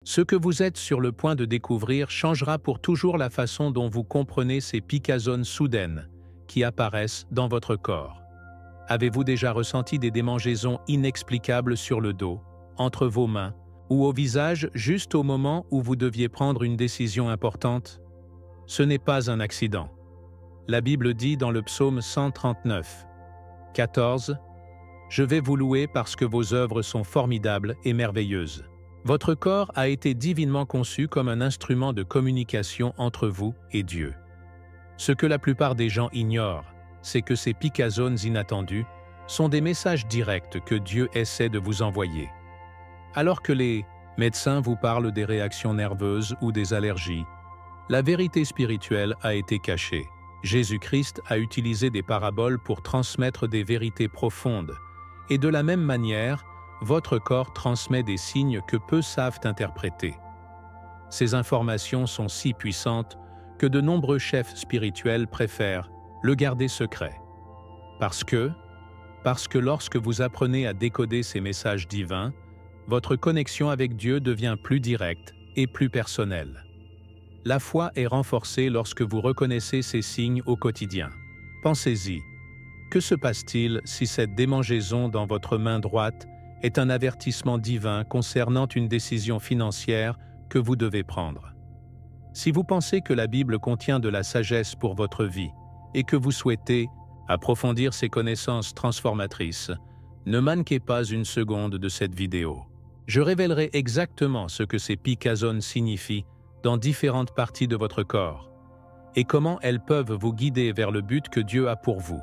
Ce que vous êtes sur le point de découvrir changera pour toujours la façon dont vous comprenez ces picazones soudaines qui apparaissent dans votre corps. Avez-vous déjà ressenti des démangeaisons inexplicables sur le dos, entre vos mains, ou au visage juste au moment où vous deviez prendre une décision importante? Ce n'est pas un accident. La Bible dit dans le psaume 139, 14, « Je vais vous louer parce que vos œuvres sont formidables et merveilleuses. » Votre corps a été divinement conçu comme un instrument de communication entre vous et Dieu. Ce que la plupart des gens ignorent, c'est que ces picazones inattendues sont des messages directs que Dieu essaie de vous envoyer. Alors que les médecins vous parlent des réactions nerveuses ou des allergies, la vérité spirituelle a été cachée. Jésus-Christ a utilisé des paraboles pour transmettre des vérités profondes, et de la même manière, votre corps transmet des signes que peu savent interpréter. Ces informations sont si puissantes que de nombreux chefs spirituels préfèrent le garder secret. Parce que lorsque vous apprenez à décoder ces messages divins, votre connexion avec Dieu devient plus directe et plus personnelle. La foi est renforcée lorsque vous reconnaissez ces signes au quotidien. Pensez-y. Que se passe-t-il si cette démangeaison dans votre main droite est un avertissement divin concernant une décision financière que vous devez prendre? Si vous pensez que la Bible contient de la sagesse pour votre vie et que vous souhaitez approfondir ces connaissances transformatrices, ne manquez pas une seconde de cette vidéo. Je révélerai exactement ce que ces picazones signifient dans différentes parties de votre corps et comment elles peuvent vous guider vers le but que Dieu a pour vous.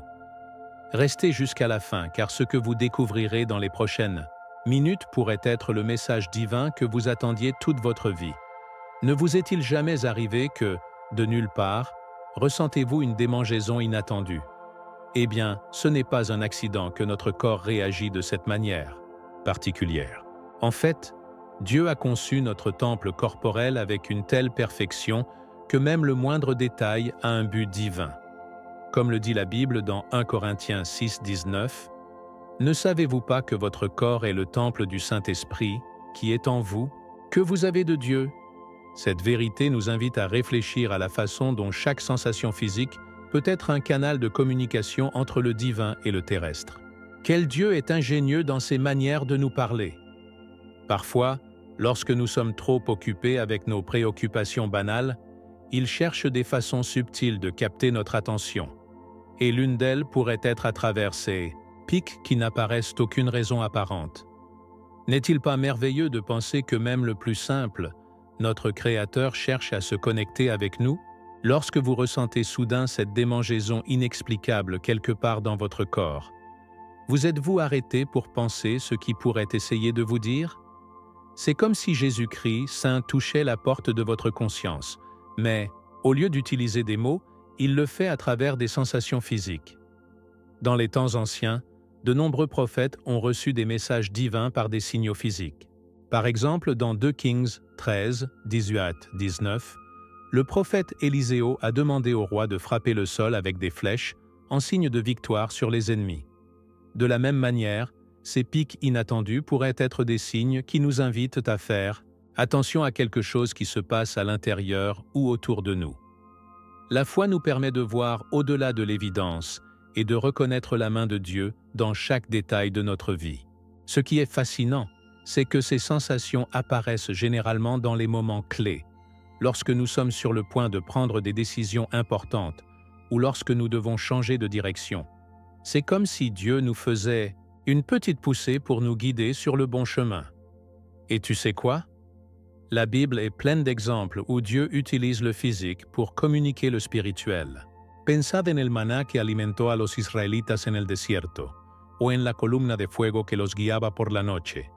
Restez jusqu'à la fin, car ce que vous découvrirez dans les prochaines minutes pourrait être le message divin que vous attendiez toute votre vie. Ne vous est-il jamais arrivé que, de nulle part, ressentez-vous une démangeaison inattendue? Eh bien, ce n'est pas un accident que notre corps réagit de cette manière particulière. En fait, Dieu a conçu notre temple corporel avec une telle perfection que même le moindre détail a un but divin. Comme le dit la Bible dans 1 Corinthiens 6, 19, « Ne savez-vous pas que votre corps est le temple du Saint-Esprit, qui est en vous, que vous avez de Dieu ?» Cette vérité nous invite à réfléchir à la façon dont chaque sensation physique peut être un canal de communication entre le divin et le terrestre. Quel Dieu est ingénieux dans ses manières de nous parler! Parfois, lorsque nous sommes trop occupés avec nos préoccupations banales, il cherche des façons subtiles de capter notre attention. Et l'une d'elles pourrait être à travers ces pics qui n'apparaissent aucune raison apparente. N'est-il pas merveilleux de penser que même le plus simple, notre Créateur cherche à se connecter avec nous? Lorsque vous ressentez soudain cette démangeaison inexplicable quelque part dans votre corps, vous êtes-vous arrêté pour penser ce qui pourrait essayer de vous dire? C'est comme si Jésus-Christ, Saint, touchait la porte de votre conscience, mais, au lieu d'utiliser des mots, il le fait à travers des sensations physiques. Dans les temps anciens, de nombreux prophètes ont reçu des messages divins par des signaux physiques. Par exemple, dans 2 Kings 13, 18-19, le prophète Éliséo a demandé au roi de frapper le sol avec des flèches en signe de victoire sur les ennemis. De la même manière, ces pics inattendus pourraient être des signes qui nous invitent à faire attention à quelque chose qui se passe à l'intérieur ou autour de nous. La foi nous permet de voir au-delà de l'évidence et de reconnaître la main de Dieu dans chaque détail de notre vie. Ce qui est fascinant, c'est que ces sensations apparaissent généralement dans les moments clés, lorsque nous sommes sur le point de prendre des décisions importantes ou lorsque nous devons changer de direction. C'est comme si Dieu nous faisait une petite poussée pour nous guider sur le bon chemin. Et tu sais quoi? La Bible est pleine d'exemples où Dieu utilise le physique pour communiquer le spirituel. Pensad en el maná que alimentó a los israelitas en el desierto, o en la columna de fuego que los guiaba por la noche.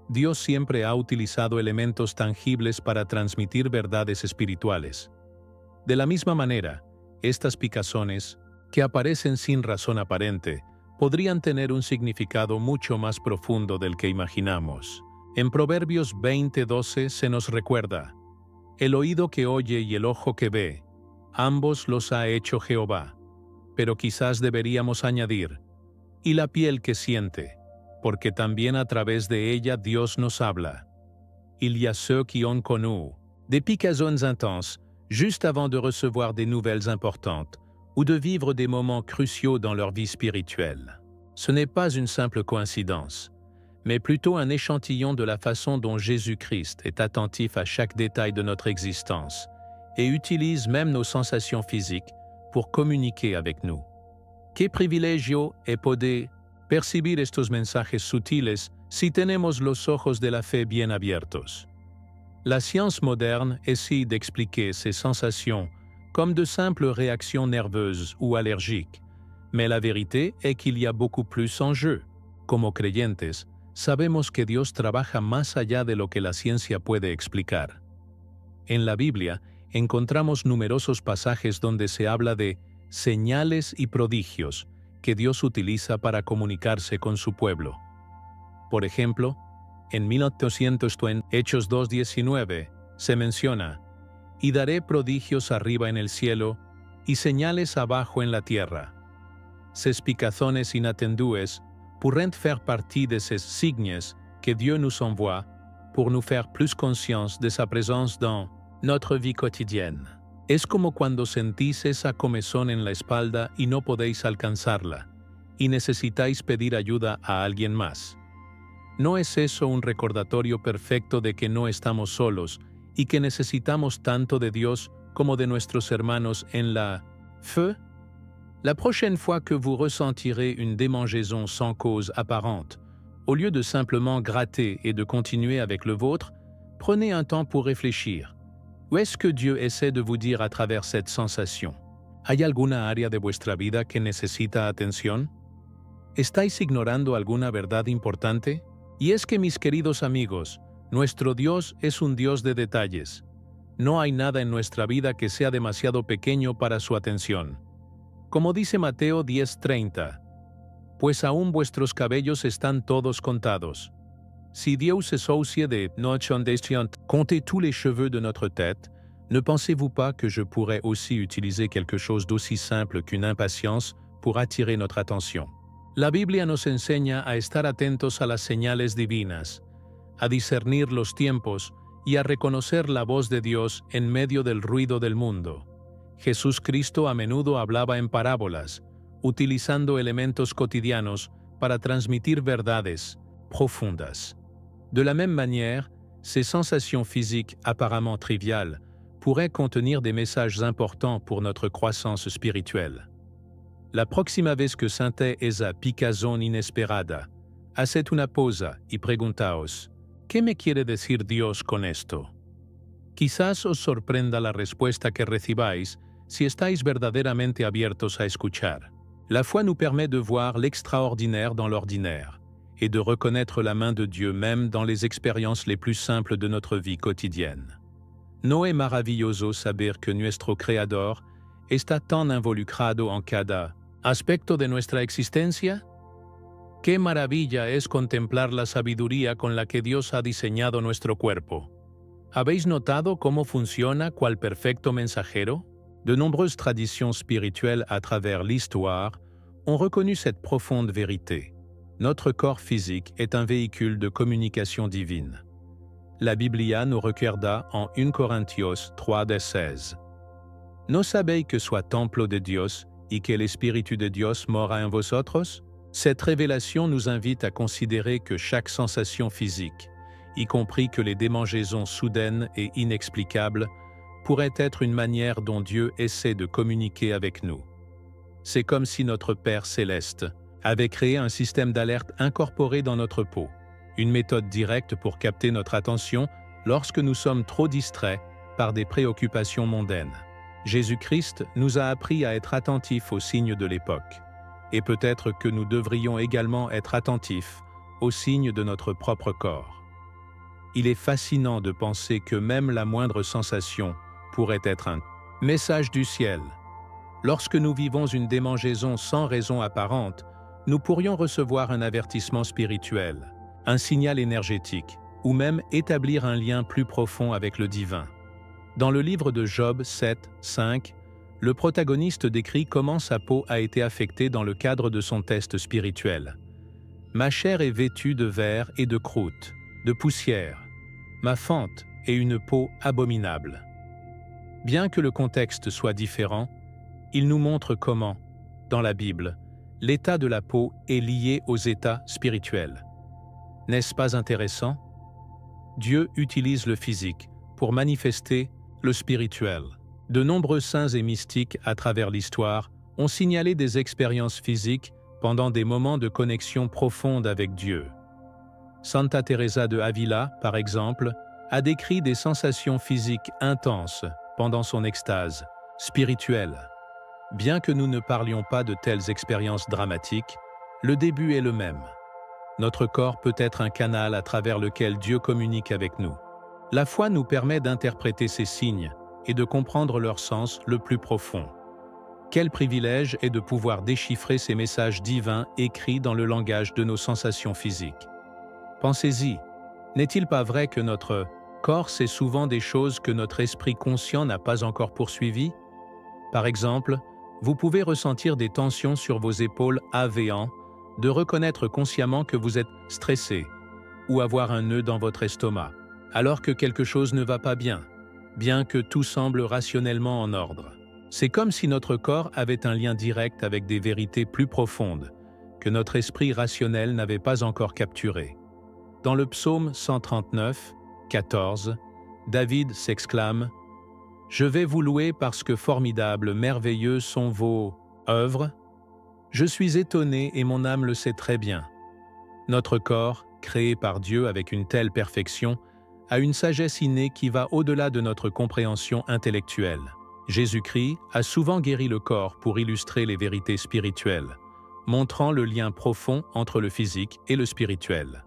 Dios siempre ha utilizado elementos tangibles para transmitir verdades espirituales. De la misma manera, estas picazones, que aparecen sin razón aparente, podrían tener un significado mucho más profundo del que imaginamos. En Proverbios 20:12 se nos recuerda: el oído que oye y el ojo que ve, ambos los ha hecho Jehová. Pero quizás deberíamos añadir, y la piel que siente, porque también a través de ella Dios nos habla. il y a ceux qui ont connu des picazones intenses juste avant de recevoir des nouvelles importantes ou de vivre des moments cruciaux dans leur vie spirituelle. Ce n'est pas une simple coïncidence, mais plutôt un échantillon de la façon dont Jésus-Christ est attentif à chaque détail de notre existence et utilise même nos sensations physiques pour communiquer avec nous. Qué privilegio es poder percibir estos mensajes sutiles si tenemos los ojos de la fe bien abiertos. La science moderne essaie d'expliquer ces sensations comme de simples réactions nerveuses ou allergiques, mais la vérité est qu'il y a beaucoup plus en jeu. Como creyentes, sabemos que Dios trabaja más allá de lo que la ciencia puede explicar. En la Biblia encontramos numerosos pasajes donde se habla de señales y prodigios que Dios utiliza para comunicarse con su pueblo. Por ejemplo, en 1820, Hechos 2:19, se menciona: «Y daré prodigios arriba en el cielo y señales abajo en la tierra. Ces picazones inattendues pourront faire partie de ces signes que Dieu nous envoie pour nous faire plus conscience de sa présence dans notre vie quotidienne». Es como cuando sentís esa comezón en la espalda y no podéis alcanzarla, y necesitáis pedir ayuda a alguien más. ¿No es eso un recordatorio perfecto de que no estamos solos y que necesitamos tanto de Dios como de nuestros hermanos en la fe? La prochaine fois que vous ressentirez une démangeaison sans cause apparente, au lieu de simplement gratter et de continuer avec le vôtre, prenez un temps pour réfléchir. ¿O es que Dieu essaie de vous dire à travers cette sensation? ¿Hay alguna área de vuestra vida que necesita atención? ¿Estáis ignorando alguna verdad importante? Y es que, mis queridos amigos, nuestro Dios es un Dios de detalles. No hay nada en nuestra vida que sea demasiado pequeño para su atención. Como dice Mateo 10:30, pues aún vuestros cabellos están todos contados. Si Dieu se soucie de notre destin, comptez tous les cheveux de notre tête, ne pensez-vous pas que je pourrais aussi utiliser quelque chose d'aussi simple qu'une impatience pour attirer notre attention? La Biblia nos enseña a estar atentos a las señales divinas, a discernir los tiempos y a reconocer la voz de Dios en medio del ruido del mundo. Jesús Cristo a menudo hablaba en parábolas, utilizando elementos cotidianos para transmitir verdades profundas. De la même manière, ces sensations physiques apparemment triviales pourraient contenir des messages importants pour notre croissance spirituelle. La próxima vez que sente esa picazón inesperada, haced una pausa y preguntaos: ¿qué me quiere decir Dios con esto? Quizás os sorprenda la respuesta que recibáis si estáis verdaderamente abiertos a escuchar. La foi nous permet de voir l'extraordinaire dans l'ordinaire et de reconnaître la main de Dieu même dans les expériences les plus simples de notre vie quotidienne. ¿No es maravilloso saber que nuestro Creador está tan involucrado en cada aspecto de nuestra existencia? ¡Qué maravilla es contemplar la sabiduría con la que Dios ha diseñado nuestro cuerpo! ¿Habéis notado cómo funciona cual perfecto mensajero? De nombreuses traditions spirituelles à travers l'histoire ont reconnu cette profonde vérité. Notre corps physique est un véhicule de communication divine. La Biblia nous recuerda en 1 Corintios 3:16. ¿No sabéis que sois templo de Dios y que el Espíritu de Dios mora en vosotros? Cette révélation nous invite à considérer que chaque sensation physique, y compris que les démangeaisons soudaines et inexplicables, pourrait être une manière dont Dieu essaie de communiquer avec nous. C'est comme si notre Père céleste avait créé un système d'alerte incorporé dans notre peau, une méthode directe pour capter notre attention lorsque nous sommes trop distraits par des préoccupations mondaines. Jésus-Christ nous a appris à être attentifs aux signes de l'époque, et peut-être que nous devrions également être attentifs aux signes de notre propre corps. Il est fascinant de penser que même la moindre sensation pourrait être un message du ciel. Lorsque nous vivons une démangeaison sans raison apparente, nous pourrions recevoir un avertissement spirituel, un signal énergétique, ou même établir un lien plus profond avec le divin. Dans le livre de Job 7:5, le protagoniste décrit comment sa peau a été affectée dans le cadre de son test spirituel. « Ma chair est vêtue de verre et de croûte, de poussière. ma fente et une peau abominable. Bien que le contexte soit différent, il nous montre comment, dans la Bible, l'état de la peau est lié aux états spirituels. N'est-ce pas intéressant? Dieu utilise le physique pour manifester le spirituel. De nombreux saints et mystiques à travers l'histoire ont signalé des expériences physiques pendant des moments de connexion profonde avec Dieu. Santa Teresa de Ávila, par exemple, a décrit des sensations physiques intenses pendant son extase spirituelle. Bien que nous ne parlions pas de telles expériences dramatiques, le début est le même. Notre corps peut être un canal à travers lequel Dieu communique avec nous. La foi nous permet d'interpréter ces signes et de comprendre leur sens le plus profond. Quel privilège est de pouvoir déchiffrer ces messages divins écrits dans le langage de nos sensations physiques. Pensez-y, n'est-il pas vrai que notre corps sait souvent des choses que notre esprit conscient n'a pas encore poursuivies? Par exemple, vous pouvez ressentir des tensions sur vos épaules AV1, de reconnaître consciemment que vous êtes stressé, ou avoir un nœud dans votre estomac, alors que quelque chose ne va pas bien que tout semble rationnellement en ordre. C'est comme si notre corps avait un lien direct avec des vérités plus profondes, que notre esprit rationnel n'avait pas encore capturées. Dans le psaume 139, 14, David s'exclame « Je vais vous louer parce que formidables, merveilleux sont vos œuvres. Je suis étonné et mon âme le sait très bien. » Notre corps, créé par Dieu avec une telle perfection, a une sagesse innée qui va au-delà de notre compréhension intellectuelle. Jésus-Christ a souvent guéri le corps pour illustrer les vérités spirituelles, montrant le lien profond entre le physique et le spirituel.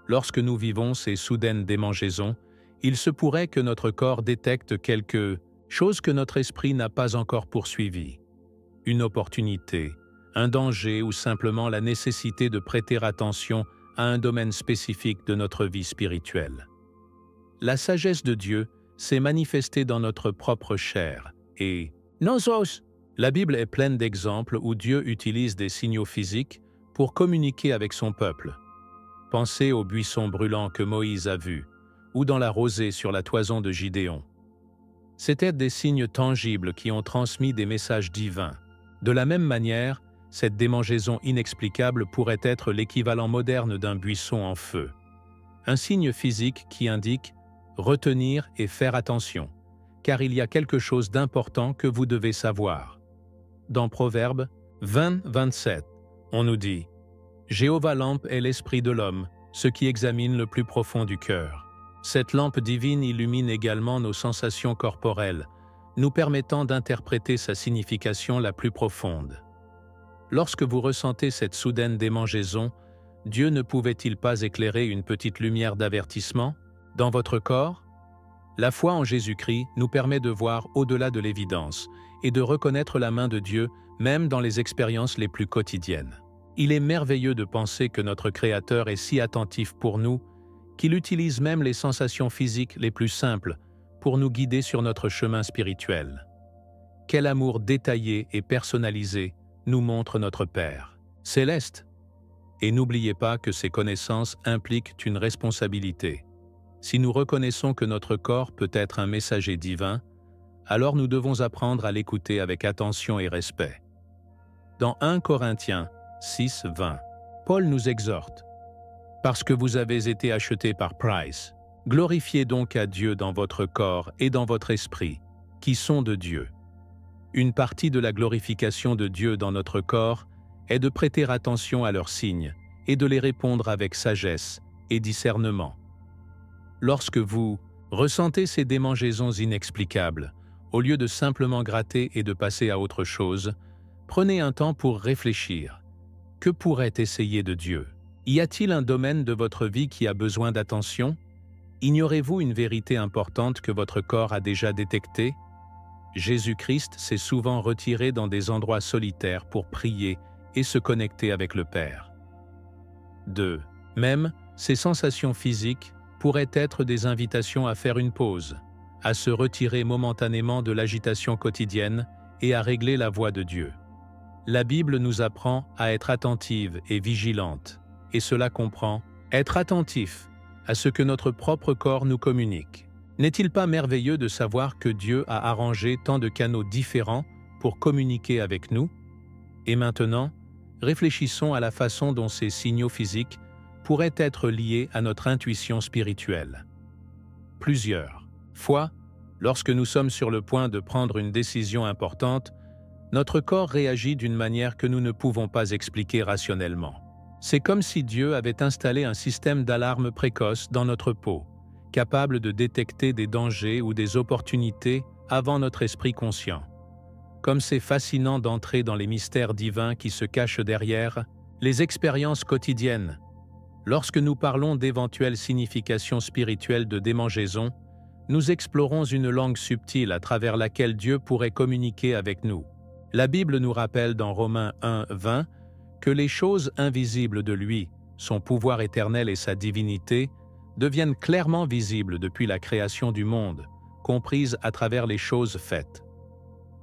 Lorsque nous vivons ces soudaines démangeaisons, il se pourrait que notre corps détecte quelque chose que notre esprit n'a pas encore poursuivi. Une opportunité, un danger ou simplement la nécessité de prêter attention à un domaine spécifique de notre vie spirituelle. La sagesse de Dieu s'est manifestée dans notre propre chair et Nosos. La Bible est pleine d'exemples où Dieu utilise des signaux physiques pour communiquer avec son peuple. Pensez au buisson brûlant que Moïse a vu, ou dans la rosée sur la toison de Gidéon. C'étaient des signes tangibles qui ont transmis des messages divins. De la même manière, cette démangeaison inexplicable pourrait être l'équivalent moderne d'un buisson en feu. Un signe physique qui indique « retenir et faire attention », car il y a quelque chose d'important que vous devez savoir. Dans Proverbes 20, 27, on nous dit « Jéhovah lampe est l'esprit de l'homme, ce qui examine le plus profond du cœur. » Cette lampe divine illumine également nos sensations corporelles, nous permettant d'interpréter sa signification la plus profonde. Lorsque vous ressentez cette soudaine démangeaison, Dieu ne pouvait-il pas éclairer une petite lumière d'avertissement dans votre corps? La foi en Jésus-Christ nous permet de voir au-delà de l'évidence et de reconnaître la main de Dieu même dans les expériences les plus quotidiennes. Il est merveilleux de penser que notre Créateur est si attentif pour nous qu'il utilise même les sensations physiques les plus simples pour nous guider sur notre chemin spirituel. Quel amour détaillé et personnalisé nous montre notre Père céleste. Et n'oubliez pas que ces connaissances impliquent une responsabilité. Si nous reconnaissons que notre corps peut être un messager divin, alors nous devons apprendre à l'écouter avec attention et respect. Dans 1 Corinthiens 6, 20, Paul nous exhorte « Parce que vous avez été achetés par price, glorifiez donc à Dieu dans votre corps et dans votre esprit, qui sont de Dieu. » Une partie de la glorification de Dieu dans notre corps est de prêter attention à leurs signes et de les répondre avec sagesse et discernement. Lorsque vous ressentez ces démangeaisons inexplicables, au lieu de simplement gratter et de passer à autre chose, prenez un temps pour réfléchir. Que pourrait essayer de Dieu? Y a-t-il un domaine de votre vie qui a besoin d'attention? Ignorez-vous une vérité importante que votre corps a déjà détectée? Jésus-Christ s'est souvent retiré dans des endroits solitaires pour prier et se connecter avec le Père. 2. Même, ces sensations physiques pourraient être des invitations à faire une pause, à se retirer momentanément de l'agitation quotidienne et à régler la voix de Dieu. La Bible nous apprend à être attentive et vigilante, et cela comprend être attentif à ce que notre propre corps nous communique. N'est-il pas merveilleux de savoir que Dieu a arrangé tant de canaux différents pour communiquer avec nous? Et maintenant, réfléchissons à la façon dont ces signaux physiques pourraient être liés à notre intuition spirituelle. Plusieurs fois, lorsque nous sommes sur le point de prendre une décision importante, notre corps réagit d'une manière que nous ne pouvons pas expliquer rationnellement. C'est comme si Dieu avait installé un système d'alarme précoce dans notre peau, capable de détecter des dangers ou des opportunités avant notre esprit conscient. Comme c'est fascinant d'entrer dans les mystères divins qui se cachent derrière les expériences quotidiennes. Lorsque nous parlons d'éventuelles significations spirituelles de démangeaison, nous explorons une langue subtile à travers laquelle Dieu pourrait communiquer avec nous. La Bible nous rappelle dans Romains 1, 20 que les choses invisibles de lui, son pouvoir éternel et sa divinité, deviennent clairement visibles depuis la création du monde, comprises à travers les choses faites.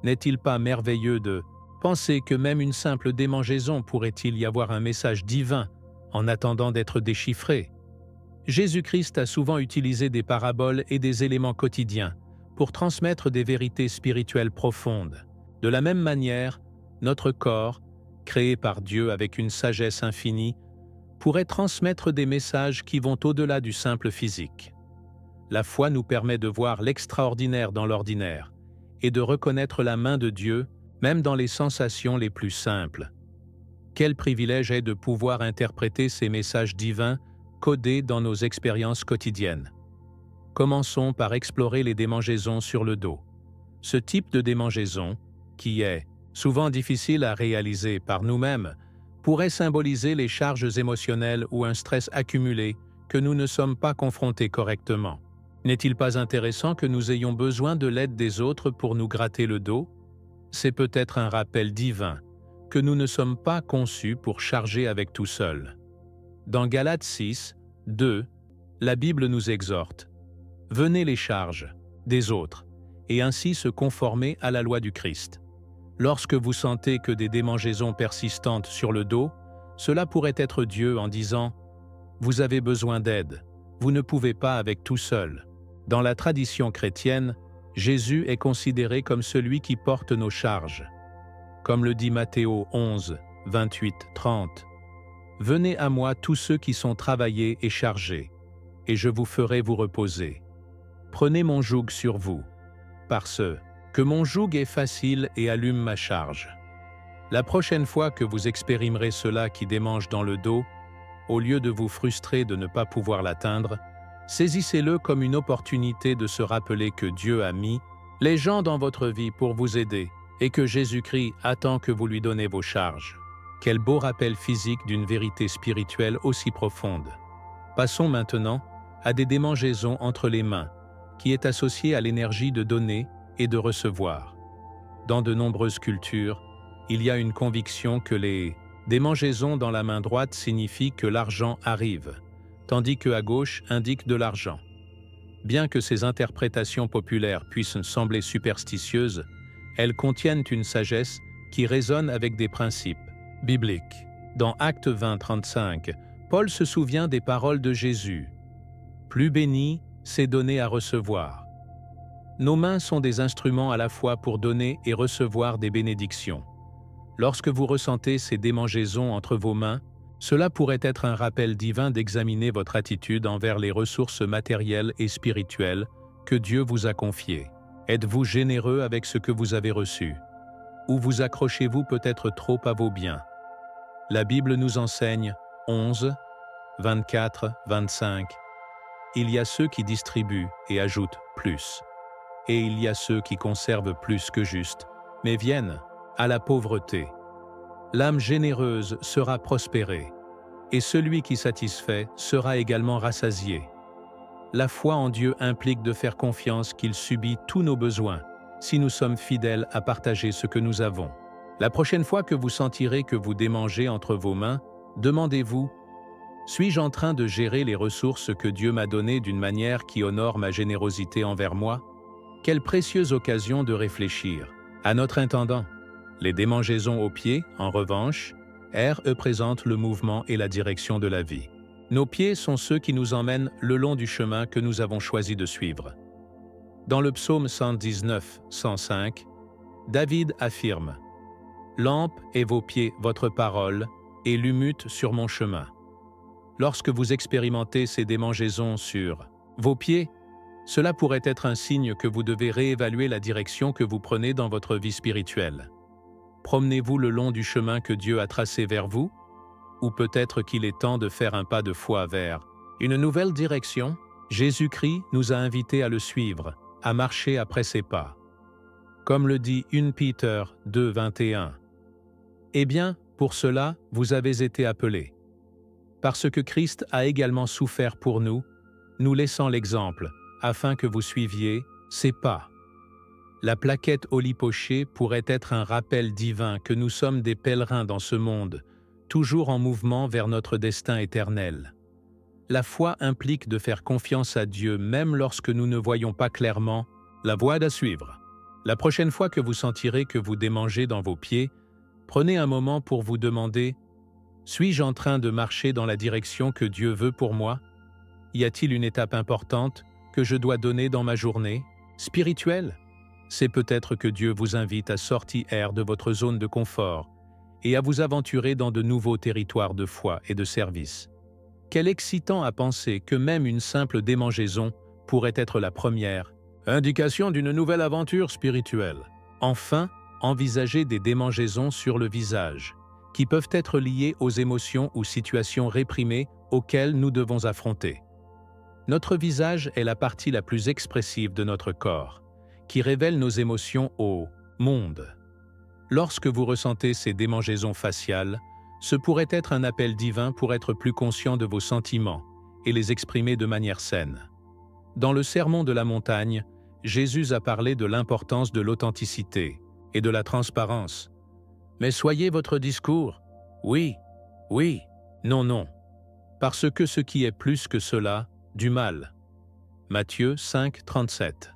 N'est-il pas merveilleux de penser que même une simple démangeaison pourrait-il y avoir un message divin en attendant d'être déchiffré? Jésus-Christ a souvent utilisé des paraboles et des éléments quotidiens pour transmettre des vérités spirituelles profondes. De la même manière, notre corps, créé par Dieu avec une sagesse infinie, pourrait transmettre des messages qui vont au-delà du simple physique. La foi nous permet de voir l'extraordinaire dans l'ordinaire et de reconnaître la main de Dieu, même dans les sensations les plus simples. Quel privilège est de pouvoir interpréter ces messages divins codés dans nos expériences quotidiennes. Commençons par explorer les démangeaisons sur le dos. Ce type de démangeaison, qui est souvent difficile à réaliser par nous-mêmes, pourrait symboliser les charges émotionnelles ou un stress accumulé que nous ne sommes pas confrontés correctement. N'est-il pas intéressant que nous ayons besoin de l'aide des autres pour nous gratter le dos? C'est peut-être un rappel divin que nous ne sommes pas conçus pour charger avec tout seul. Dans Galates 6, 2, la Bible nous exhorte « Venez les charges des autres et ainsi se conformer à la loi du Christ. » Lorsque vous sentez que des démangeaisons persistantes sur le dos, cela pourrait être Dieu en disant « Vous avez besoin d'aide, vous ne pouvez pas avec tout seul. » Dans la tradition chrétienne, Jésus est considéré comme celui qui porte nos charges. Comme le dit Matthéo 11, 28, 30. « Venez à moi tous ceux qui sont travaillés et chargés, et je vous ferai vous reposer. Prenez mon joug sur vous, parce que mon joug est facile et allume ma charge. » La prochaine fois que vous expérimenterez cela qui démange dans le dos, au lieu de vous frustrer de ne pas pouvoir l'atteindre, saisissez-le comme une opportunité de se rappeler que Dieu a mis les gens dans votre vie pour vous aider et que Jésus-Christ attend que vous lui donnez vos charges. Quel beau rappel physique d'une vérité spirituelle aussi profonde. Passons maintenant à des démangeaisons entre les mains, qui est associée à l'énergie de donner et de recevoir. Dans de nombreuses cultures, il y a une conviction que les démangeaisons dans la main droite signifient que l'argent arrive, tandis que à gauche indique de l'argent. Bien que ces interprétations populaires puissent sembler superstitieuses, elles contiennent une sagesse qui résonne avec des principes bibliques. Dans Actes 20, 35, Paul se souvient des paroles de Jésus. « Plus béni, c'est donner à recevoir. » Nos mains sont des instruments à la fois pour donner et recevoir des bénédictions. Lorsque vous ressentez ces démangeaisons entre vos mains, cela pourrait être un rappel divin d'examiner votre attitude envers les ressources matérielles et spirituelles que Dieu vous a confiées. Êtes-vous généreux avec ce que vous avez reçu? Ou vous accrochez-vous peut-être trop à vos biens? La Bible nous enseigne 11, 24, 25. Il y a ceux qui distribuent et ajoutent plus. Et il y a ceux qui conservent plus que juste, mais viennent à la pauvreté. L'âme généreuse sera prospérée, et celui qui satisfait sera également rassasié. La foi en Dieu implique de faire confiance qu'il subit tous nos besoins, si nous sommes fidèles à partager ce que nous avons. La prochaine fois que vous sentirez que vous démangez entre vos mains, demandez-vous « Suis-je en train de gérer les ressources que Dieu m'a données d'une manière qui honore ma générosité envers moi ?» Quelle précieuse occasion de réfléchir. À notre intendant, les démangeaisons aux pieds, en revanche, représentent le mouvement et la direction de la vie. Nos pieds sont ceux qui nous emmènent le long du chemin que nous avons choisi de suivre. Dans le psaume 119, 105, David affirme « Lampe est vos pieds, votre parole, et lumute sur mon chemin ». Lorsque vous expérimentez ces démangeaisons sur vos pieds, cela pourrait être un signe que vous devez réévaluer la direction que vous prenez dans votre vie spirituelle. Promenez-vous le long du chemin que Dieu a tracé vers vous? Ou peut-être qu'il est temps de faire un pas de foi vers une nouvelle direction? Jésus-Christ nous a invités à le suivre, à marcher après ses pas. Comme le dit 1 Peter 2, 21. Eh bien, pour cela, vous avez été appelés. Parce que Christ a également souffert pour nous, nous laissant l'exemple, afin que vous suiviez ses pas. La plaquette au lit poché pourrait être un rappel divin que nous sommes des pèlerins dans ce monde, toujours en mouvement vers notre destin éternel. La foi implique de faire confiance à Dieu même lorsque nous ne voyons pas clairement la voie à suivre. La prochaine fois que vous sentirez que vous démangez dans vos pieds, prenez un moment pour vous demander « Suis-je en train de marcher dans la direction que Dieu veut pour moi? Y a-t-il une étape importante que je dois donner dans ma journée spirituelle? » C'est peut-être que Dieu vous invite à sortir de votre zone de confort et à vous aventurer dans de nouveaux territoires de foi et de service. Quel excitant à penser que même une simple démangeaison pourrait être la première indication d'une nouvelle aventure spirituelle. Enfin, envisagez des démangeaisons sur le visage, qui peuvent être liées aux émotions ou situations réprimées auxquelles nous devons affronter. Notre visage est la partie la plus expressive de notre corps, qui révèle nos émotions au monde. Lorsque vous ressentez ces démangeaisons faciales, ce pourrait être un appel divin pour être plus conscient de vos sentiments et les exprimer de manière saine. Dans le Sermon de la montagne, Jésus a parlé de l'importance de l'authenticité et de la transparence. Mais soyez votre discours. Oui, oui, non, non. Parce que ce qui est plus que cela, du mal. Matthieu 5, 37.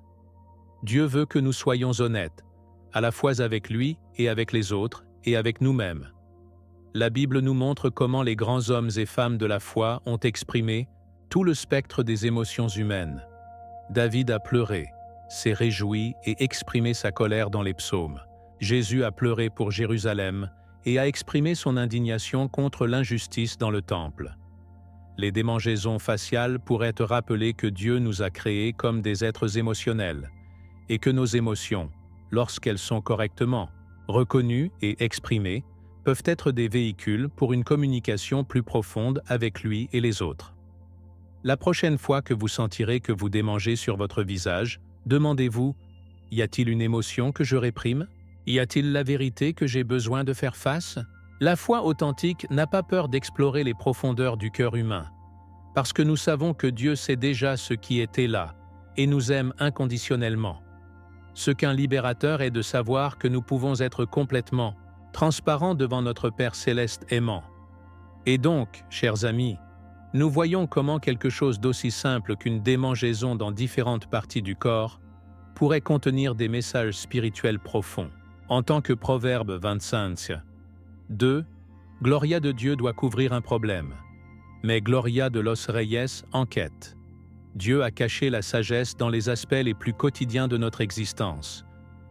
Dieu veut que nous soyons honnêtes, à la fois avec lui et avec les autres et avec nous-mêmes. La Bible nous montre comment les grands hommes et femmes de la foi ont exprimé tout le spectre des émotions humaines. David a pleuré, s'est réjoui et exprimé sa colère dans les psaumes. Jésus a pleuré pour Jérusalem et a exprimé son indignation contre l'injustice dans le temple. Les démangeaisons faciales pourraient te rappeler que Dieu nous a créés comme des êtres émotionnels et que nos émotions, lorsqu'elles sont correctement reconnues et exprimées, peuvent être des véhicules pour une communication plus profonde avec lui et les autres. La prochaine fois que vous sentirez que vous démangez sur votre visage, demandez-vous « Y a-t-il une émotion que je réprime ? Y a-t-il la vérité que j'ai besoin de faire face ?» La foi authentique n'a pas peur d'explorer les profondeurs du cœur humain, parce que nous savons que Dieu sait déjà ce qui était là et nous aime inconditionnellement. Ce qu'un libérateur est de savoir que nous pouvons être complètement transparents devant notre Père céleste aimant. Et donc, chers amis, nous voyons comment quelque chose d'aussi simple qu'une démangeaison dans différentes parties du corps pourrait contenir des messages spirituels profonds. En tant que Proverbe 25, 2. Gloria de Dieu doit couvrir un problème, mais Gloria de los Reyes enquête. Dieu a caché la sagesse dans les aspects les plus quotidiens de notre existence,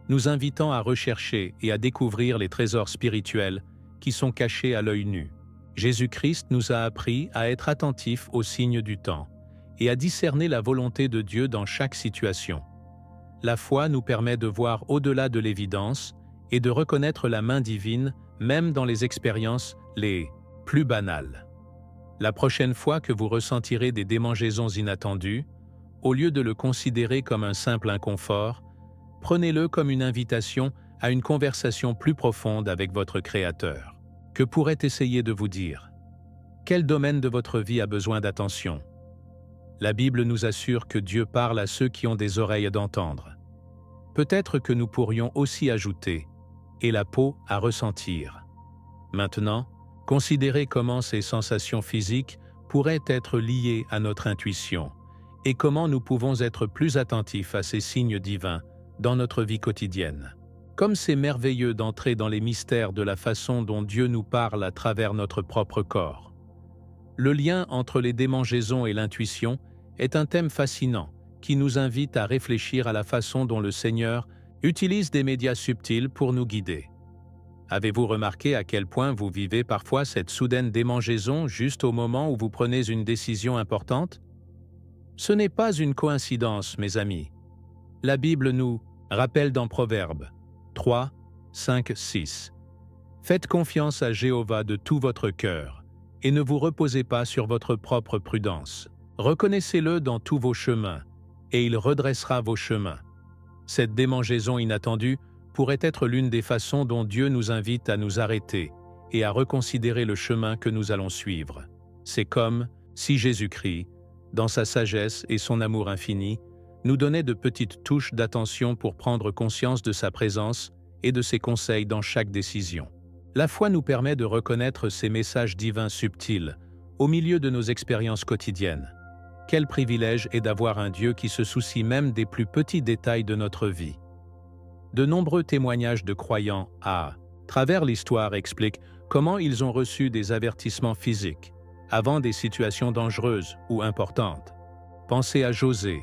nous invitant à rechercher et à découvrir les trésors spirituels qui sont cachés à l'œil nu. Jésus-Christ nous a appris à être attentifs aux signes du temps et à discerner la volonté de Dieu dans chaque situation. La foi nous permet de voir au-delà de l'évidence et de reconnaître la main divine même dans les expériences les plus banales. La prochaine fois que vous ressentirez des démangeaisons inattendues, au lieu de le considérer comme un simple inconfort, prenez-le comme une invitation à une conversation plus profonde avec votre Créateur. Que pourrait essayer de vous dire? Quel domaine de votre vie a besoin d'attention? La Bible nous assure que Dieu parle à ceux qui ont des oreilles d'entendre. Peut-être que nous pourrions aussi ajouter « et la peau à ressentir ». Maintenant, considérez comment ces sensations physiques pourraient être liées à notre intuition et comment nous pouvons être plus attentifs à ces signes divins dans notre vie quotidienne. Comme c'est merveilleux d'entrer dans les mystères de la façon dont Dieu nous parle à travers notre propre corps. Le lien entre les démangeaisons et l'intuition est un thème fascinant qui nous invite à réfléchir à la façon dont le Seigneur utilise des médias subtils pour nous guider. Avez-vous remarqué à quel point vous vivez parfois cette soudaine démangeaison juste au moment où vous prenez une décision importante? Ce n'est pas une coïncidence, mes amis. La Bible nous rappelle dans Proverbes 3, 5, 6. Faites confiance à Jéhovah de tout votre cœur, et ne vous reposez pas sur votre propre prudence. Reconnaissez-le dans tous vos chemins, et il redressera vos chemins. Cette démangeaison inattendue pourrait être l'une des façons dont Dieu nous invite à nous arrêter et à reconsidérer le chemin que nous allons suivre. C'est comme si Jésus-Christ, dans sa sagesse et son amour infini, nous donnait de petites touches d'attention pour prendre conscience de sa présence et de ses conseils dans chaque décision. La foi nous permet de reconnaître ces messages divins subtils au milieu de nos expériences quotidiennes. Quel privilège est d'avoir un Dieu qui se soucie même des plus petits détails de notre vie. De nombreux témoignages de croyants à travers l'histoire expliquent comment ils ont reçu des avertissements physiques avant des situations dangereuses ou importantes. Pensez à José,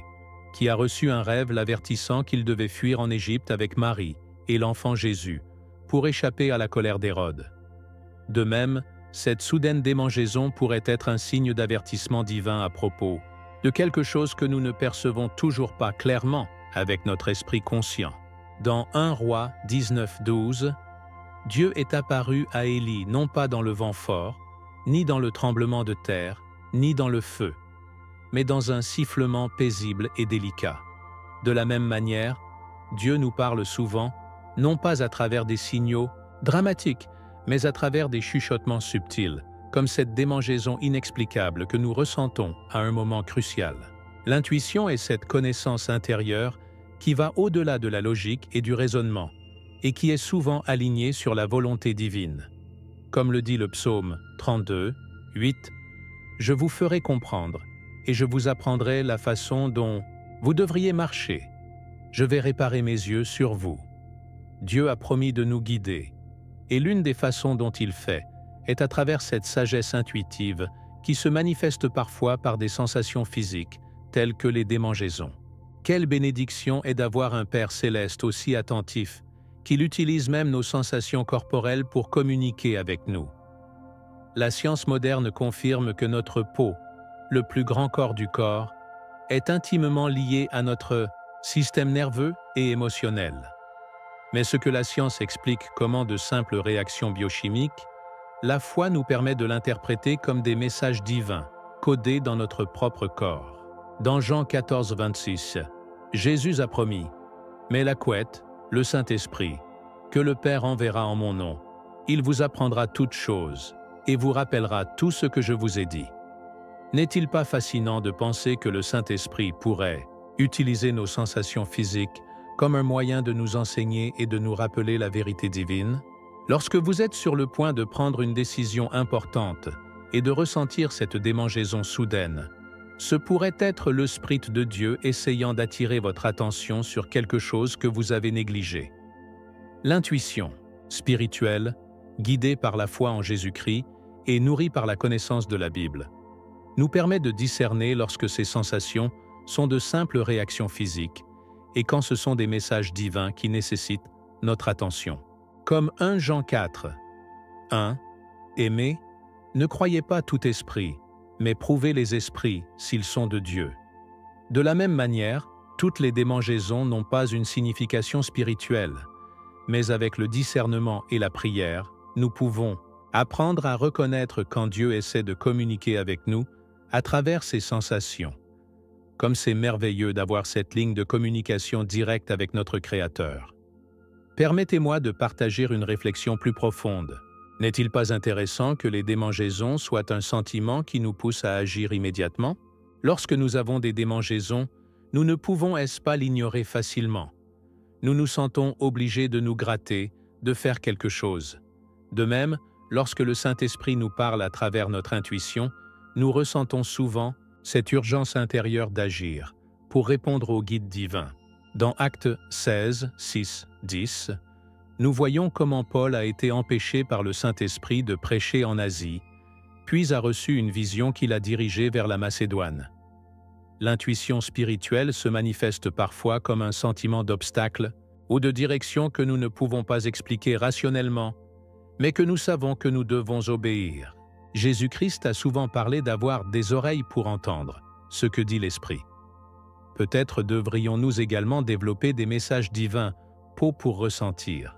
qui a reçu un rêve l'avertissant qu'il devait fuir en Égypte avec Marie et l'enfant Jésus pour échapper à la colère d'Hérode. De même, cette soudaine démangeaison pourrait être un signe d'avertissement divin à propos de quelque chose que nous ne percevons toujours pas clairement avec notre esprit conscient. Dans 1 Roi 19, 12, Dieu est apparu à Élie non pas dans le vent fort, ni dans le tremblement de terre, ni dans le feu, mais dans un sifflement paisible et délicat. De la même manière, Dieu nous parle souvent, non pas à travers des signaux dramatiques, mais à travers des chuchotements subtils, comme cette démangeaison inexplicable que nous ressentons à un moment crucial. L'intuition est cette connaissance intérieure qui va au-delà de la logique et du raisonnement, et qui est souvent alignée sur la volonté divine. Comme le dit le psaume 32, 8, « Je vous ferai comprendre, et je vous apprendrai la façon dont vous devriez marcher. Je vais réparer mes yeux sur vous. » Dieu a promis de nous guider, et l'une des façons dont il fait est à travers cette sagesse intuitive qui se manifeste parfois par des sensations physiques, telles que les démangeaisons. Quelle bénédiction est d'avoir un Père céleste aussi attentif, qu'il utilise même nos sensations corporelles pour communiquer avec nous. La science moderne confirme que notre peau, le plus grand corps du corps, est intimement lié à notre système nerveux et émotionnel. Mais ce que la science explique comme de simples réactions biochimiques, la foi nous permet de l'interpréter comme des messages divins, codés dans notre propre corps. Dans Jean 14, 26, Jésus a promis « Mais la couette, le Saint-Esprit, que le Père enverra en mon nom, il vous apprendra toutes choses et vous rappellera tout ce que je vous ai dit. » N'est-il pas fascinant de penser que le Saint-Esprit pourrait utiliser nos sensations physiques comme un moyen de nous enseigner et de nous rappeler la vérité divine? Lorsque vous êtes sur le point de prendre une décision importante et de ressentir cette démangeaison soudaine, ce pourrait être l'Esprit de Dieu essayant d'attirer votre attention sur quelque chose que vous avez négligé. L'intuition, spirituelle, guidée par la foi en Jésus-Christ et nourrie par la connaissance de la Bible, nous permet de discerner lorsque ces sensations sont de simples réactions physiques et quand ce sont des messages divins qui nécessitent notre attention. Comme 1 Jean 4, 1, « Aimez, ne croyez pas tout esprit, mais prouvez les esprits s'ils sont de Dieu. » De la même manière, toutes les démangeaisons n'ont pas une signification spirituelle, mais avec le discernement et la prière, nous pouvons apprendre à reconnaître quand Dieu essaie de communiquer avec nous à travers ses sensations. Comme c'est merveilleux d'avoir cette ligne de communication directe avec notre Créateur. Permettez-moi de partager une réflexion plus profonde. N'est-il pas intéressant que les démangeaisons soient un sentiment qui nous pousse à agir immédiatement? Lorsque nous avons des démangeaisons, nous ne pouvons pas l'ignorer facilement. Nous nous sentons obligés de nous gratter, de faire quelque chose. De même, lorsque le Saint-Esprit nous parle à travers notre intuition, nous ressentons souvent cette urgence intérieure d'agir pour répondre au guide divin. Dans Actes 16, 6, 10, nous voyons comment Paul a été empêché par le Saint-Esprit de prêcher en Asie, puis a reçu une vision qui l'a dirigé vers la Macédoine. L'intuition spirituelle se manifeste parfois comme un sentiment d'obstacle ou de direction que nous ne pouvons pas expliquer rationnellement, mais que nous savons que nous devons obéir. Jésus-Christ a souvent parlé d'avoir des oreilles pour entendre ce que dit l'Esprit. Peut-être devrions-nous également développer des messages divins, peau pour ressentir.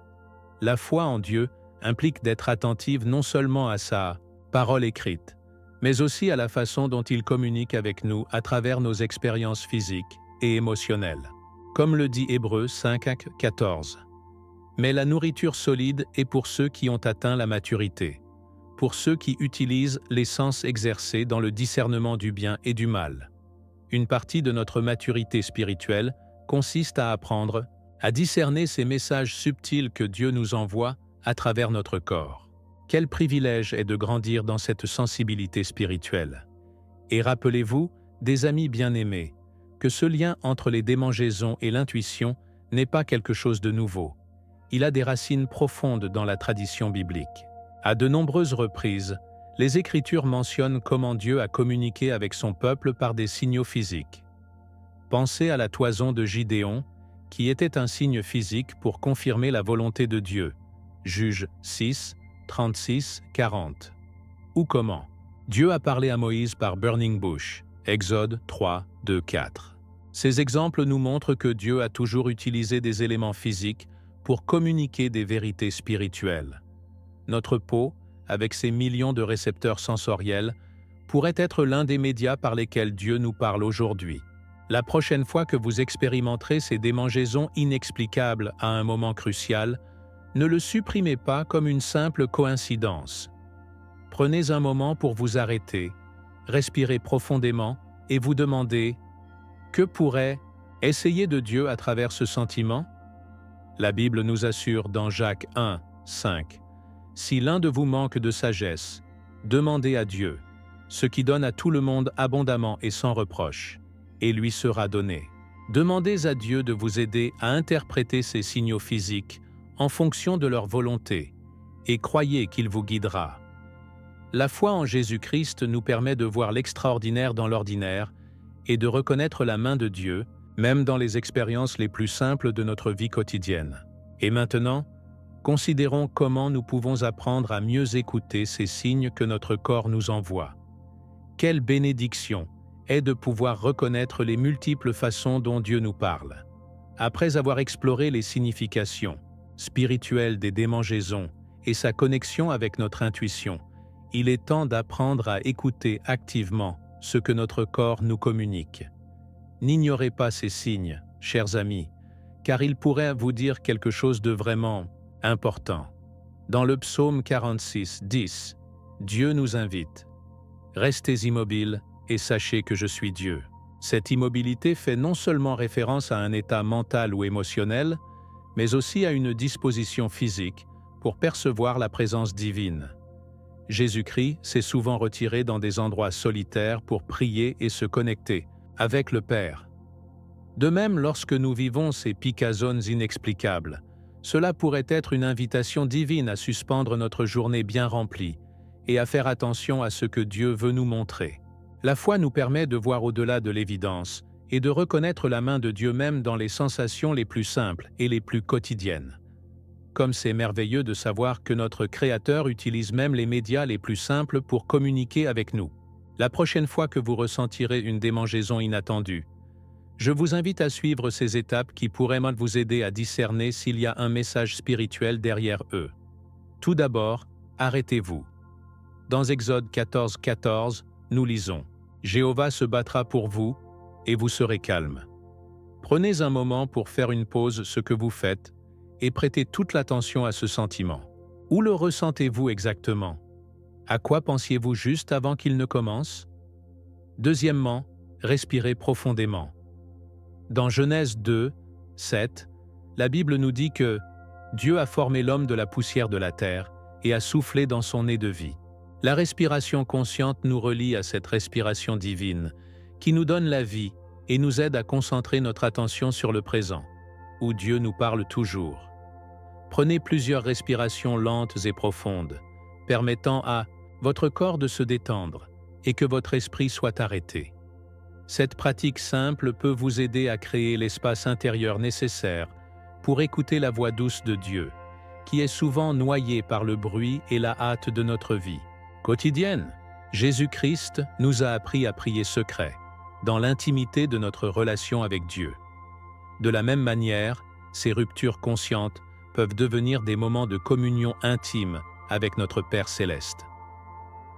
La foi en Dieu implique d'être attentive non seulement à sa parole écrite, mais aussi à la façon dont il communique avec nous à travers nos expériences physiques et émotionnelles. Comme le dit Hébreux 5:14. Mais la nourriture solide est pour ceux qui ont atteint la maturité, pour ceux qui utilisent les sens exercés dans le discernement du bien et du mal. Une partie de notre maturité spirituelle consiste à apprendre à discerner ces messages subtils que Dieu nous envoie à travers notre corps. Quel privilège est de grandir dans cette sensibilité spirituelle. Et rappelez-vous, des amis bien-aimés, que ce lien entre les démangeaisons et l'intuition n'est pas quelque chose de nouveau. Il a des racines profondes dans la tradition biblique. À de nombreuses reprises, les Écritures mentionnent comment Dieu a communiqué avec son peuple par des signaux physiques. Pensez à la toison de Gidéon, qui était un signe physique pour confirmer la volonté de Dieu. Juges 6, 36, 40. Ou comment Dieu a parlé à Moïse par Burning Bush. Exode 3, 2, 4. Ces exemples nous montrent que Dieu a toujours utilisé des éléments physiques pour communiquer des vérités spirituelles. Notre peau, avec ses millions de récepteurs sensoriels, pourrait être l'un des médias par lesquels Dieu nous parle aujourd'hui. La prochaine fois que vous expérimenterez ces démangeaisons inexplicables à un moment crucial, ne le supprimez pas comme une simple coïncidence. Prenez un moment pour vous arrêter, respirez profondément et vous demandez « Que pourrait essayer de Dieu à travers ce sentiment ?» La Bible nous assure dans Jacques 1, 5 « Si l'un de vous manque de sagesse, demandez à Dieu, ce qui donne à tout le monde abondamment et sans reproche, et lui sera donné. » Demandez à Dieu de vous aider à interpréter ces signaux physiques en fonction de leur volonté, et croyez qu'il vous guidera. La foi en Jésus-Christ nous permet de voir l'extraordinaire dans l'ordinaire et de reconnaître la main de Dieu, même dans les expériences les plus simples de notre vie quotidienne. Et maintenant, considérons comment nous pouvons apprendre à mieux écouter ces signes que notre corps nous envoie. Quelle bénédiction est de pouvoir reconnaître les multiples façons dont Dieu nous parle. Après avoir exploré les significations spirituelles des démangeaisons et sa connexion avec notre intuition, il est temps d'apprendre à écouter activement ce que notre corps nous communique. N'ignorez pas ces signes, chers amis, car ils pourraient vous dire quelque chose de vraiment important. Dans le psaume 46, 10, Dieu nous invite. « Restez immobiles et sachez que je suis Dieu. » Cette immobilité fait non seulement référence à un état mental ou émotionnel, mais aussi à une disposition physique pour percevoir la présence divine. Jésus-Christ s'est souvent retiré dans des endroits solitaires pour prier et se connecter avec le Père. De même, lorsque nous vivons ces picazones inexplicables, cela pourrait être une invitation divine à suspendre notre journée bien remplie et à faire attention à ce que Dieu veut nous montrer. La foi nous permet de voir au-delà de l'évidence et de reconnaître la main de Dieu même dans les sensations les plus simples et les plus quotidiennes. Comme c'est merveilleux de savoir que notre Créateur utilise même les médias les plus simples pour communiquer avec nous. La prochaine fois que vous ressentirez une démangeaison inattendue, je vous invite à suivre ces étapes qui pourraient vous aider à discerner s'il y a un message spirituel derrière eux. Tout d'abord, arrêtez-vous. Dans Exode 14, 14, nous lisons « Jéhovah se battra pour vous, et vous serez calme. » Prenez un moment pour faire une pause ce que vous faites et prêtez toute l'attention à ce sentiment. Où le ressentez-vous exactement? À quoi pensiez-vous juste avant qu'il ne commence? Deuxièmement, respirez profondément. Dans Genèse 2, 7, la Bible nous dit que Dieu a formé l'homme de la poussière de la terre et a soufflé dans son nez de vie. La respiration consciente nous relie à cette respiration divine qui nous donne la vie et nous aide à concentrer notre attention sur le présent, où Dieu nous parle toujours. Prenez plusieurs respirations lentes et profondes, permettant à votre corps de se détendre et que votre esprit soit arrêté. Cette pratique simple peut vous aider à créer l'espace intérieur nécessaire pour écouter la voix douce de Dieu, qui est souvent noyée par le bruit et la hâte de notre vie quotidienne. Jésus-Christ nous a appris à prier secret, dans l'intimité de notre relation avec Dieu. De la même manière, ces ruptures conscientes peuvent devenir des moments de communion intime avec notre Père céleste.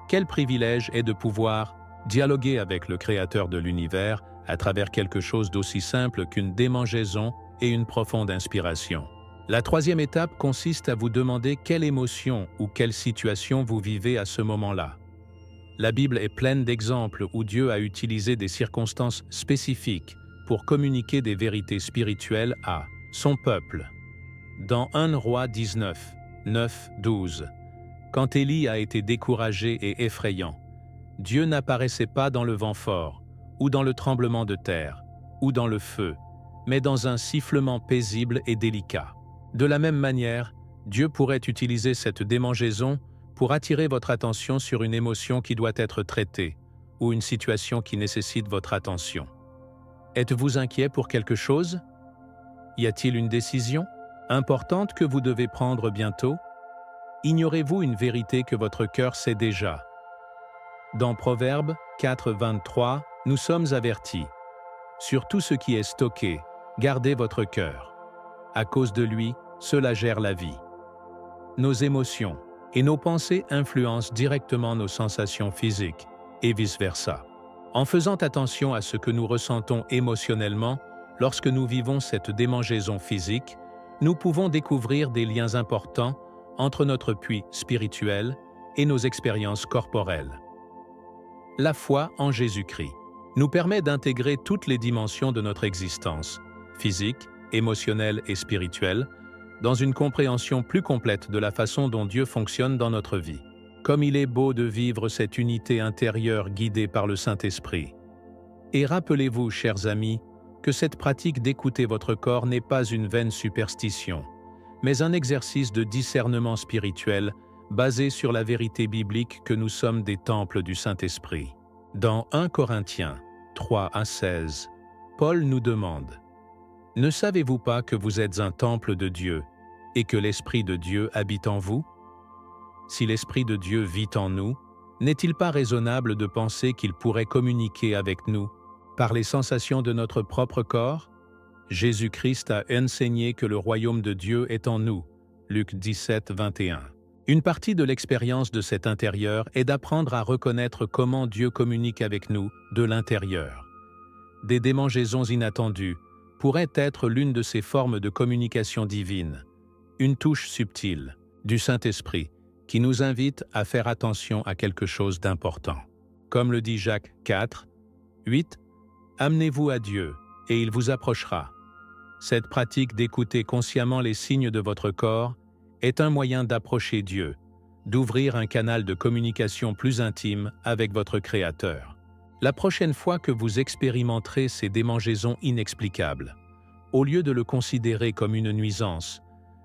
Quel privilège est de pouvoir dialoguer avec le Créateur de l'univers à travers quelque chose d'aussi simple qu'une démangeaison et une profonde inspiration. La troisième étape consiste à vous demander quelle émotion ou quelle situation vous vivez à ce moment-là. La Bible est pleine d'exemples où Dieu a utilisé des circonstances spécifiques pour communiquer des vérités spirituelles à son peuple. Dans 1 Roi 19, 9-12, quand Élie a été découragé et effrayant, Dieu n'apparaissait pas dans le vent fort, ou dans le tremblement de terre, ou dans le feu, mais dans un sifflement paisible et délicat. De la même manière, Dieu pourrait utiliser cette démangeaison pour attirer votre attention sur une émotion qui doit être traitée, ou une situation qui nécessite votre attention. Êtes-vous inquiet pour quelque chose? Y a-t-il une décision importante que vous devez prendre bientôt? Ignorez-vous une vérité que votre cœur sait déjà? Dans Proverbes 4:23, nous sommes avertis. Sur tout ce qui est stocké, gardez votre cœur. À cause de lui, cela gère la vie. Nos émotions et nos pensées influencent directement nos sensations physiques, et vice-versa. En faisant attention à ce que nous ressentons émotionnellement lorsque nous vivons cette démangeaison physique, nous pouvons découvrir des liens importants entre notre puits spirituel et nos expériences corporelles. La foi en Jésus-Christ nous permet d'intégrer toutes les dimensions de notre existence, physique, émotionnelle et spirituelle, dans une compréhension plus complète de la façon dont Dieu fonctionne dans notre vie. Comme il est beau de vivre cette unité intérieure guidée par le Saint-Esprit. Et rappelez-vous, chers amis, que cette pratique d'écouter votre corps n'est pas une vaine superstition, mais un exercice de discernement spirituel basé sur la vérité biblique que nous sommes des temples du Saint-Esprit. Dans 1 Corinthiens 3-16, Paul nous demande « Ne savez-vous pas que vous êtes un temple de Dieu et que l'Esprit de Dieu habite en vous? Si l'Esprit de Dieu vit en nous, n'est-il pas raisonnable de penser qu'il pourrait communiquer avec nous par les sensations de notre propre corps? Jésus-Christ a enseigné que le royaume de Dieu est en nous. » Luc 17:21. Une partie de l'expérience de cet intérieur est d'apprendre à reconnaître comment Dieu communique avec nous de l'intérieur. Des démangeaisons inattendues pourraient être l'une de ces formes de communication divine, une touche subtile du Saint-Esprit qui nous invite à faire attention à quelque chose d'important. Comme le dit Jacques 4:8, « Amenez-vous à Dieu, et il vous approchera. » Cette pratique d'écouter consciemment les signes de votre corps est un moyen d'approcher Dieu, d'ouvrir un canal de communication plus intime avec votre Créateur. La prochaine fois que vous expérimenterez ces démangeaisons inexplicables, au lieu de le considérer comme une nuisance,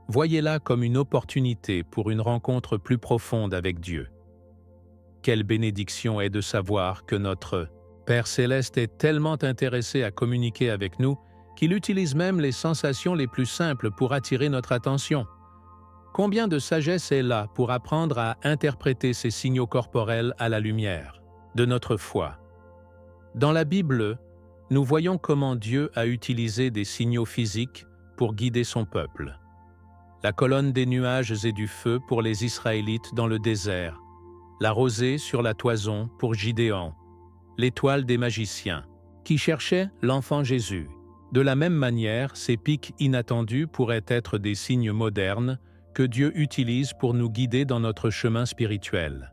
voyez-la comme une opportunité pour une rencontre plus profonde avec Dieu. Quelle bénédiction est de savoir que notre Père Céleste est tellement intéressé à communiquer avec nous qu'il utilise même les sensations les plus simples pour attirer notre attention. Combien de sagesse est là pour apprendre à interpréter ces signaux corporels à la lumière de notre foi. Dans la Bible, nous voyons comment Dieu a utilisé des signaux physiques pour guider son peuple. La colonne des nuages et du feu pour les Israélites dans le désert, la rosée sur la toison pour Gidéon, l'étoile des magiciens, qui cherchaient l'enfant Jésus. De la même manière, ces pics inattendus pourraient être des signes modernes que Dieu utilise pour nous guider dans notre chemin spirituel.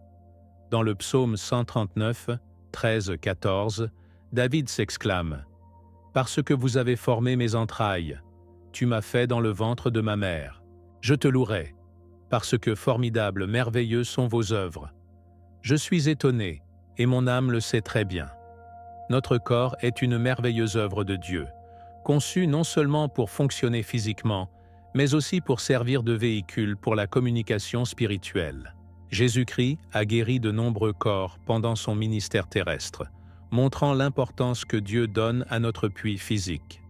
Dans le psaume 139, 13-14, David s'exclame « Parce que vous avez formé mes entrailles, tu m'as fait dans le ventre de ma mère. Je te louerai, parce que formidables, merveilleux sont vos œuvres. Je suis étonné, et mon âme le sait très bien. Notre corps est une merveilleuse œuvre de Dieu, conçue non seulement pour fonctionner physiquement, mais aussi pour servir de véhicule pour la communication spirituelle. Jésus-Christ a guéri de nombreux corps pendant son ministère terrestre, montrant l'importance que Dieu donne à notre appui physique.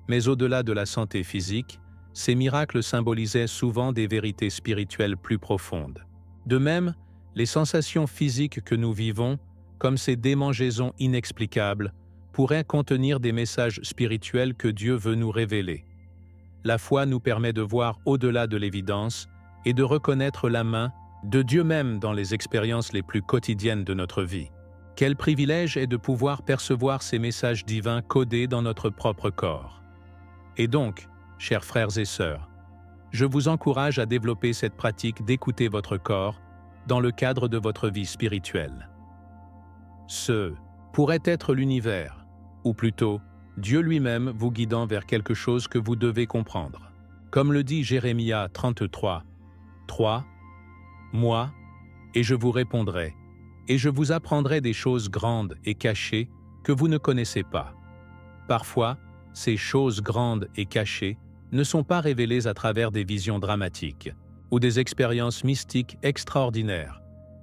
Mais au-delà de la santé physique, ces miracles symbolisaient souvent des vérités spirituelles plus profondes. De même, les sensations physiques que nous vivons, comme ces démangeaisons inexplicables, pourraient contenir des messages spirituels que Dieu veut nous révéler. La foi nous permet de voir au-delà de l'évidence et de reconnaître la main de Dieu même dans les expériences les plus quotidiennes de notre vie. Quel privilège est de pouvoir percevoir ces messages divins codés dans notre propre corps. Et donc, chers frères et sœurs, je vous encourage à développer cette pratique d'écouter votre corps dans le cadre de votre vie spirituelle. Ce pourrait être l'univers, ou plutôt Dieu lui-même vous guidant vers quelque chose que vous devez comprendre. Comme le dit Jérémie 33, 3, « Moi, et je vous répondrai, et je vous apprendrai des choses grandes et cachées que vous ne connaissez pas. » Parfois, ces choses grandes et cachées ne sont pas révélées à travers des visions dramatiques ou des expériences mystiques extraordinaires,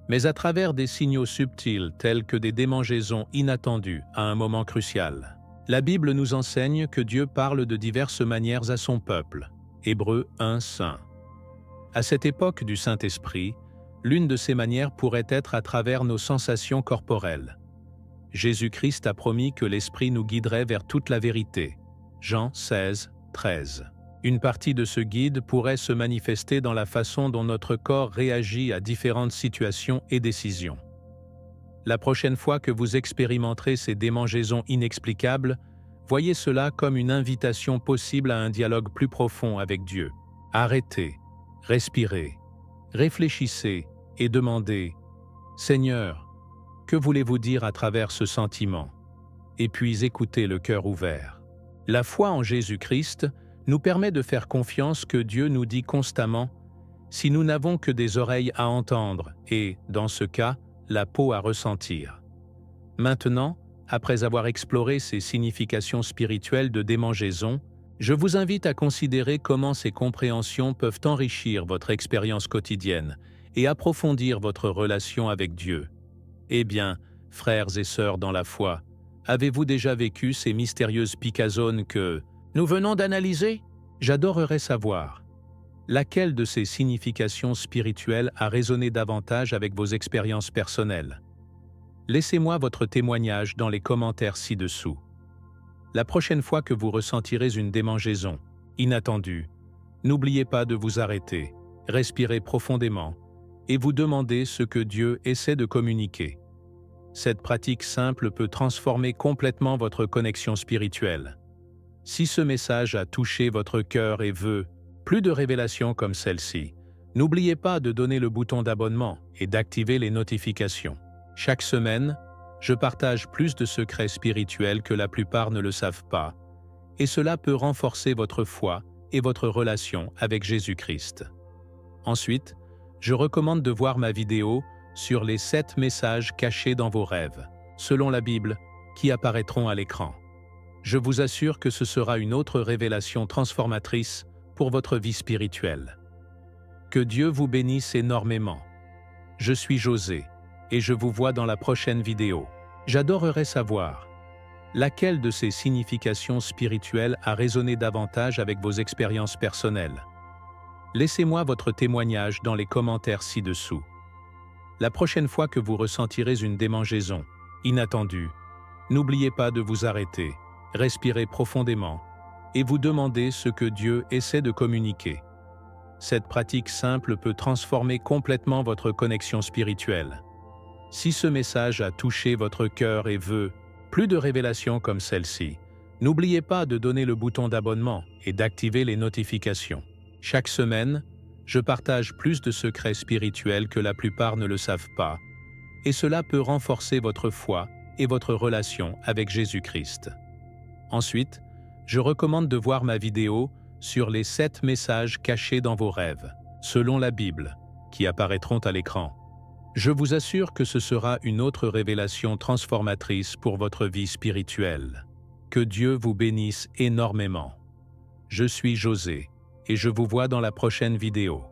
mais à travers des signaux subtils tels que des démangeaisons inattendues à un moment crucial. La Bible nous enseigne que Dieu parle de diverses manières à son peuple. Hébreux 1:5. À cette époque du Saint-Esprit, l'une de ces manières pourrait être à travers nos sensations corporelles. Jésus-Christ a promis que l'Esprit nous guiderait vers toute la vérité. Jean 16:13. Une partie de ce guide pourrait se manifester dans la façon dont notre corps réagit à différentes situations et décisions. La prochaine fois que vous expérimenterez ces démangeaisons inexplicables, voyez cela comme une invitation possible à un dialogue plus profond avec Dieu. Arrêtez, respirez, réfléchissez et demandez « Seigneur, que voulez-vous dire à travers ce sentiment ?» Et puis écoutez le cœur ouvert. La foi en Jésus-Christ nous permet de faire confiance que Dieu nous dit constamment « Si nous n'avons que des oreilles à entendre et, dans ce cas, la peau à ressentir. » Maintenant, après avoir exploré ces significations spirituelles de démangeaison, je vous invite à considérer comment ces compréhensions peuvent enrichir votre expérience quotidienne et approfondir votre relation avec Dieu. Eh bien, frères et sœurs dans la foi, avez-vous déjà vécu ces mystérieuses picazones que nous venons d'analyser? J'adorerais savoir. Laquelle de ces significations spirituelles a résonné davantage avec vos expériences personnelles? Laissez-moi votre témoignage dans les commentaires ci-dessous. La prochaine fois que vous ressentirez une démangeaison inattendue, n'oubliez pas de vous arrêter, respirer profondément et vous demander ce que Dieu essaie de communiquer. Cette pratique simple peut transformer complètement votre connexion spirituelle. Si ce message a touché votre cœur et veut plus de révélations comme celle-ci, n'oubliez pas de donner le bouton d'abonnement et d'activer les notifications. Chaque semaine, je partage plus de secrets spirituels que la plupart ne le savent pas, et cela peut renforcer votre foi et votre relation avec Jésus-Christ. Ensuite, je recommande de voir ma vidéo sur les 7 messages cachés dans vos rêves, selon la Bible, qui apparaîtront à l'écran. Je vous assure que ce sera une autre révélation transformatrice pour votre vie spirituelle. Que Dieu vous bénisse énormément. Je suis José, et je vous vois dans la prochaine vidéo. J'adorerais savoir, laquelle de ces significations spirituelles a résonné davantage avec vos expériences personnelles? Laissez-moi votre témoignage dans les commentaires ci-dessous. La prochaine fois que vous ressentirez une démangeaison inattendue, n'oubliez pas de vous arrêter, respirer profondément et vous demander ce que Dieu essaie de communiquer. Cette pratique simple peut transformer complètement votre connexion spirituelle. Si ce message a touché votre cœur et veut plus de révélations comme celle-ci, n'oubliez pas de donner le bouton d'abonnement et d'activer les notifications. Chaque semaine, je partage plus de secrets spirituels que la plupart ne le savent pas, et cela peut renforcer votre foi et votre relation avec Jésus-Christ. Ensuite, je recommande de voir ma vidéo sur les 7 messages cachés dans vos rêves, selon la Bible, qui apparaîtront à l'écran. Je vous assure que ce sera une autre révélation transformatrice pour votre vie spirituelle. Que Dieu vous bénisse énormément. Je suis José, et je vous vois dans la prochaine vidéo.